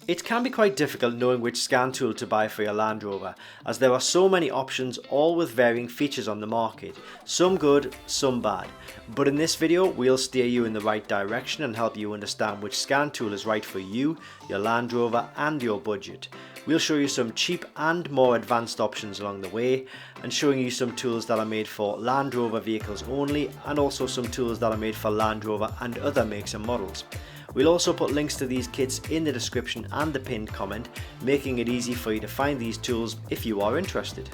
It can be quite difficult knowing which scan tool to buy for your Land Rover, as there are so many options, all with varying features on the market, some good, some bad. But in this video we'll steer you in the right direction and help you understand which scan tool is right for you, your Land Rover and your budget. We'll show you some cheap and more advanced options along the way, and showing you some tools that are made for Land Rover vehicles only, and also some tools that are made for Land Rover and other makes and models. We'll also put links to these kits in the description and the pinned comment, making it easy for you to find these tools if you are interested.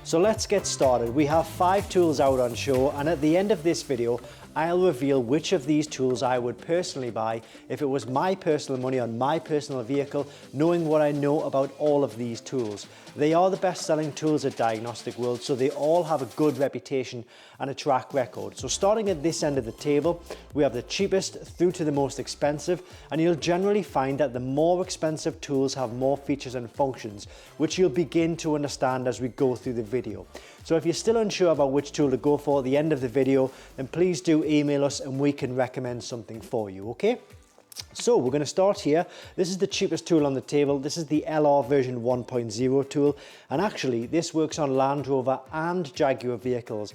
So let's get started. We have 5 tools out on show, and at the end of this video I'll reveal which of these tools I would personally buy if it was my personal money on my personal vehicle, knowing what I know about all of these tools. They are the best selling tools at Diagnostic World, so they all have a good reputation and a track record. So starting at this end of the table, we have the cheapest through to the most expensive, and you'll generally find that the more expensive tools have more features and functions, which you'll begin to understand as we go through the video. So if you're still unsure about which tool to go for at the end of the video, then please do email us and we can recommend something for you, okay? So we're going to start here. This is the cheapest tool on the table. This is the LR version 1.0 tool, and actually this works on Land Rover and Jaguar vehicles.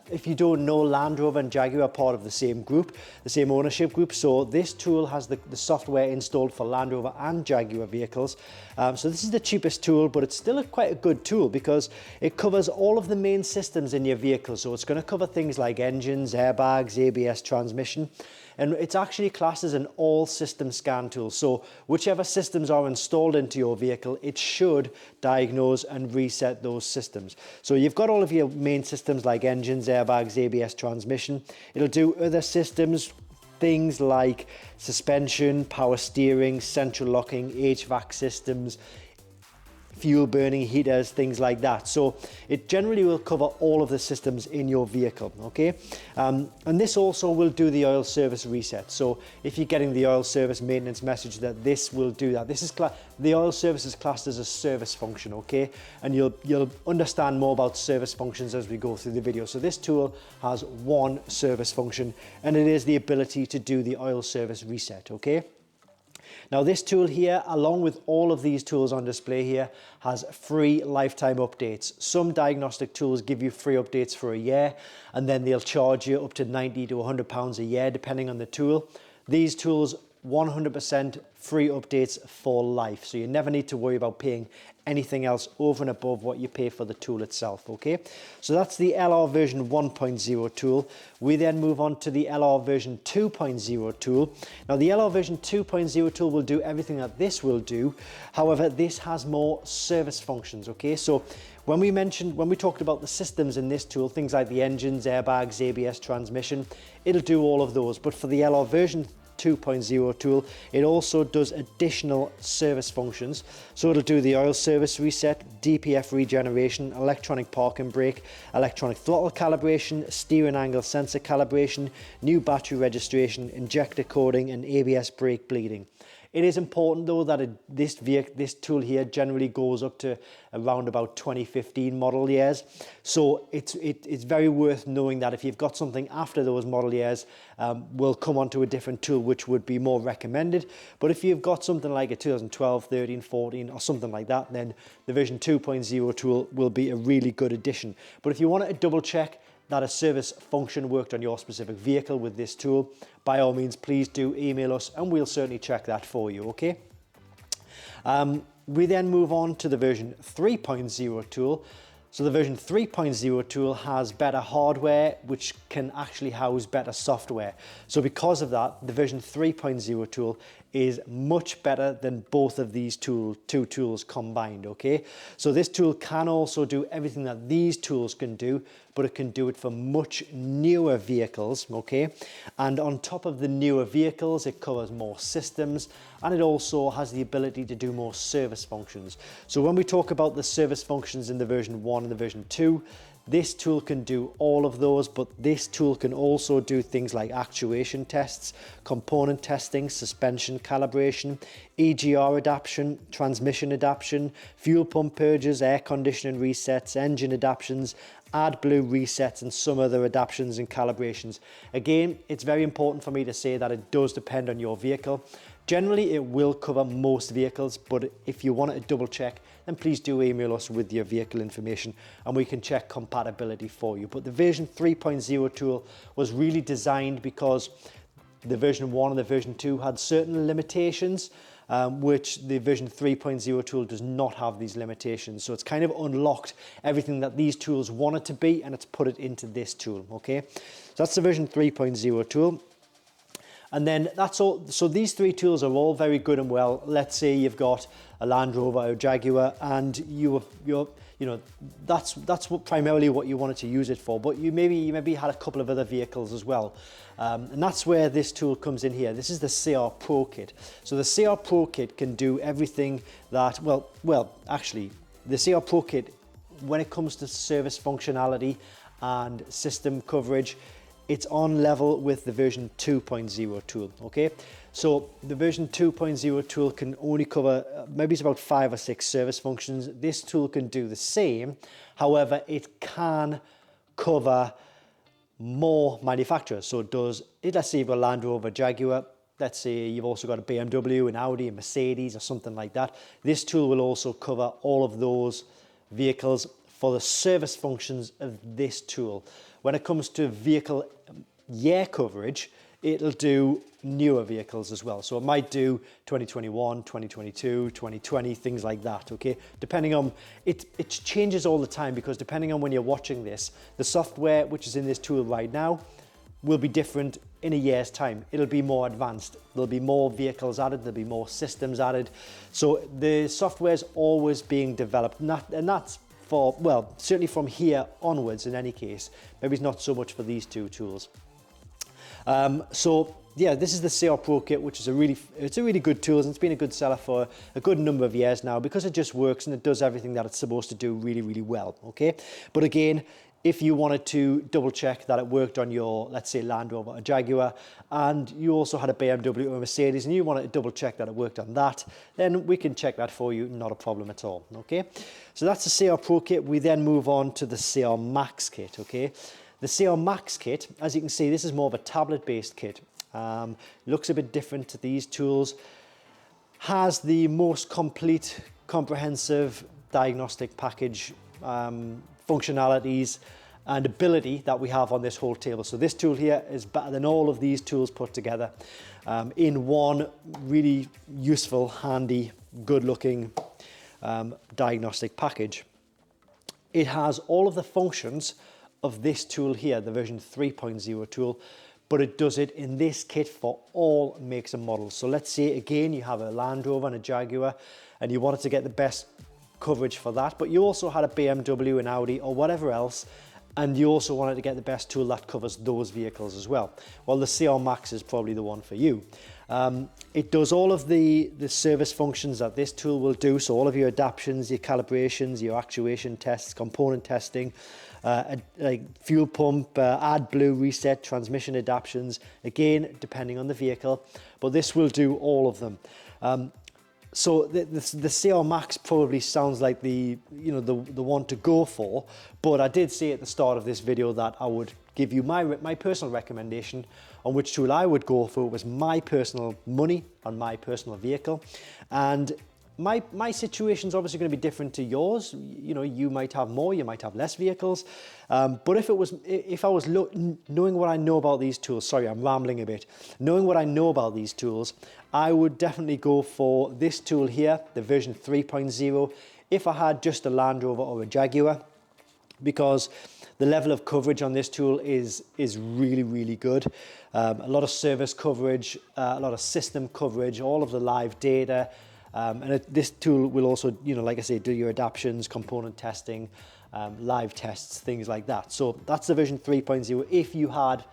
If you don't know, Land Rover and Jaguar are part of the same group, the same ownership group, so this tool has the software installed for Land Rover and Jaguar vehicles. So this is the cheapest tool, but it's still quite a good tool because it covers all of the main systems in your vehicle. So it's going to cover things like engines, airbags, ABS, transmission. And it's actually classed as an all system scan tool. So whichever systems are installed into your vehicle, it should diagnose and reset those systems. So you've got all of your main systems like engines, airbags, ABS, transmission. It'll do other systems, things like suspension, power steering, central locking, HVAC systems, fuel burning heaters, things like that. So it generally will cover all of the systems in your vehicle, okay? And this also will do the oil service reset. So if you're getting the oil service maintenance message, that this will do that. This is the oil service is classed as a service function, okay? And you'll understand more about service functions as we go through the video. So this tool has one service function, and it is the ability to do the oil service reset, okay? Now this tool here, along with all of these tools on display here, has free lifetime updates. Some diagnostic tools give you free updates for a year, and then they'll charge you up to 90 to 100 pounds a year, depending on the tool. These tools, 100% free updates for life. So you never need to worry about paying anything else over and above what you pay for the tool itself, okay? So that's the LR version 1.0 tool. We then move on to the LR version 2.0 tool. Now the LR version 2.0 tool will do everything that this will do. However, this has more service functions, okay? So when we talked about the systems in this tool, things like the engines, airbags, ABS, transmission, it'll do all of those. But for the LR version 2.0 tool, it also does additional service functions. So it'll do the oil service reset, DPF regeneration, electronic park and brake, electronic throttle calibration, steering angle sensor calibration, new battery registration, injector coding, and ABS brake bleeding. It is important though that this tool here generally goes up to around about 2015 model years. So it's very worth knowing that if you've got something after those model years, we'll come on to a different tool which would be more recommended. But if you've got something like a 2012, 13, 14 or something like that, then the version 2.0 tool will be a really good addition. But if you want to double check that a service function worked on your specific vehicle with this tool, by all means, please do email us and we'll certainly check that for you, okay? We then move on to the version 3.0 tool. So the version 3.0 tool has better hardware, which can actually house better software. So because of that, the version 3.0 tool is much better than both of these two tools combined, okay? So this tool can also do everything that these tools can do, but it can do it for much newer vehicles, okay? And on top of the newer vehicles, it covers more systems, and it also has the ability to do more service functions. So when we talk about the service functions in the version 1 and the version 2, this tool can do all of those, but this tool can also do things like actuation tests, component testing, suspension calibration, EGR adaptation, transmission adaptation, fuel pump purges, air conditioning resets, engine adaptations, AdBlue resets, and some other adaptations and calibrations. Again, it's very important for me to say that it does depend on your vehicle. Generally, it will cover most vehicles, but if you want to double check, then please do email us with your vehicle information and we can check compatibility for you. But the version 3.0 tool was really designed because the version 1 and the version 2 had certain limitations, which the version 3.0 tool does not have these limitations. So it's kind of unlocked everything that these tools wanted to be, and it's put it into this tool, okay? So that's the version 3.0 tool. And then that's all. So these three tools are all very good and well. Let's say you've got a Land Rover or a Jaguar, and you know, that's primarily what you wanted to use it for. But you maybe had a couple of other vehicles as well, and that's where this tool comes in here. This is the CR Pro Kit. So the CR Pro Kit can do everything that actually the CR Pro Kit, when it comes to service functionality and system coverage, it's on level with the version 2.0 tool, okay? So the version 2.0 tool can only cover, maybe it's about 5 or 6 service functions. This tool can do the same. However, it can cover more manufacturers. So it does, let's say you've got a Land Rover, Jaguar, let's say you've also got a BMW, an Audi, a Mercedes, or something like that. This tool will also cover all of those vehicles for the service functions of this tool. When it comes to vehicle year coverage, it'll do newer vehicles as well. So it might do 2021, 2022, 2020, things like that, okay? Depending on, it changes all the time, because depending on when you're watching this, the software which is in this tool right now will be different in a year's time. It'll be more advanced. There'll be more vehicles added, there'll be more systems added. So the software's always being developed, and that's for, well, certainly from here onwards in any case. Maybe it's not so much for these two tools. So yeah, this is the CR Pro Kit, which is a really good tool, and it's been a good seller for a good number of years now, because it just works and it does everything that it's supposed to do really, really well, okay? But again, if you wanted to double check that it worked on your, let's say, Land Rover or Jaguar, and you also had a BMW or a Mercedes and you wanted to double check that it worked on that, then we can check that for you, not a problem at all, okay? So that's the CR Pro Kit. We then move on to the CR Max Kit, okay? The CR Max Kit, as you can see, this is more of a tablet-based kit. Looks a bit different to these tools. Has the most complete, comprehensive diagnostic package functionalities and ability that we have on this whole table. So this tool here is better than all of these tools put together in one really useful, handy, good-looking diagnostic package. It has all of the functions of this tool here, the version 3.0 tool, but it does it in this kit for all makes and models. So let's say again you have a Land Rover and a Jaguar and you wanted to get the best coverage for that, but you also had a BMW, an Audi, or whatever else, and you also wanted to get the best tool that covers those vehicles as well. Well, the CR Max is probably the one for you. It does all of the service functions that this tool will do, so all of your adaptions, your calibrations, your actuation tests, component testing, like fuel pump, AdBlue reset, transmission adaptions, again, depending on the vehicle, but this will do all of them. So the CR Max probably sounds like the one to go for, but I did say at the start of this video that I would give you my personal recommendation on which tool I would go for. It was my personal money on my personal vehicle, and my situation is obviously going to be different to yours. You know, you might have more, you might have less vehicles, but if I was knowing what I know about these tools, sorry, I'm rambling a bit, knowing what I know about these tools, I would definitely go for this tool here, the version 3.0, if I had just a Land Rover or a Jaguar, because the level of coverage on this tool is really, really good. A lot of service coverage, a lot of system coverage, all of the live data, and this tool will also, like I say, do your adaptions, component testing, live tests, things like that. So that's the version 3.0. If you had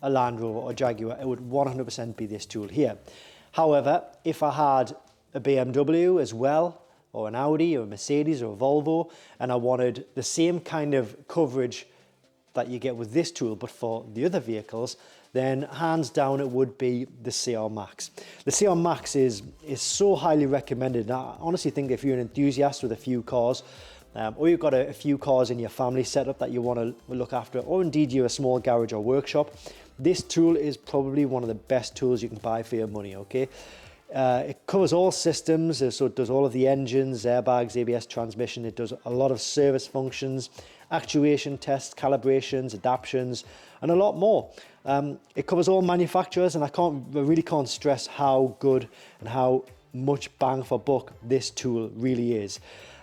a Land Rover or Jaguar, it would 100% be this tool here. However, if I had a BMW as well, or an Audi or a Mercedes or a Volvo, and I wanted the same kind of coverage that you get with this tool but for the other vehicles, then hands down it would be the CR Max. The CR Max is so highly recommended, and I honestly think if you're an enthusiast with a few cars, or you've got a few cars in your family setup that you want to look after, or indeed you're a small garage or workshop, this tool is probably one of the best tools you can buy for your money, okay? It covers all systems, so it does all of the engines, airbags, ABS, transmission. It does a lot of service functions, actuation tests, calibrations, adaptions, and a lot more. It covers all manufacturers, and I really can't stress how good and how much bang for buck this tool really is.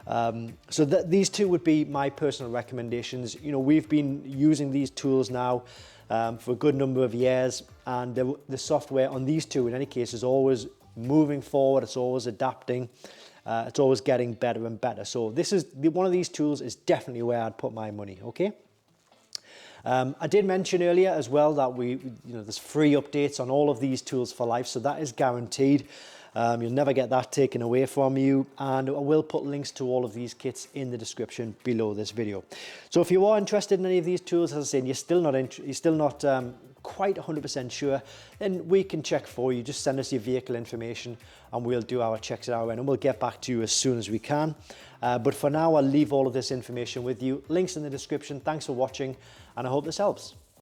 So these two would be my personal recommendations. You know, we've been using these tools now for a good number of years, and the software on these two in any case is always moving forward, it's always adapting, it's always getting better and better. So one of these tools is definitely where I'd put my money, okay? I did mention earlier as well that there's free updates on all of these tools for life, so that is guaranteed. You'll never get that taken away from you, and I will put links to all of these kits in the description below this video. So if you are interested in any of these tools, as I say, and you're still not quite 100% sure, then we can check for you. Just send us your vehicle information and we'll do our checks at our end, and we'll get back to you as soon as we can. But for now, I'll leave all of this information with you. Links in the description. Thanks for watching, and I hope this helps.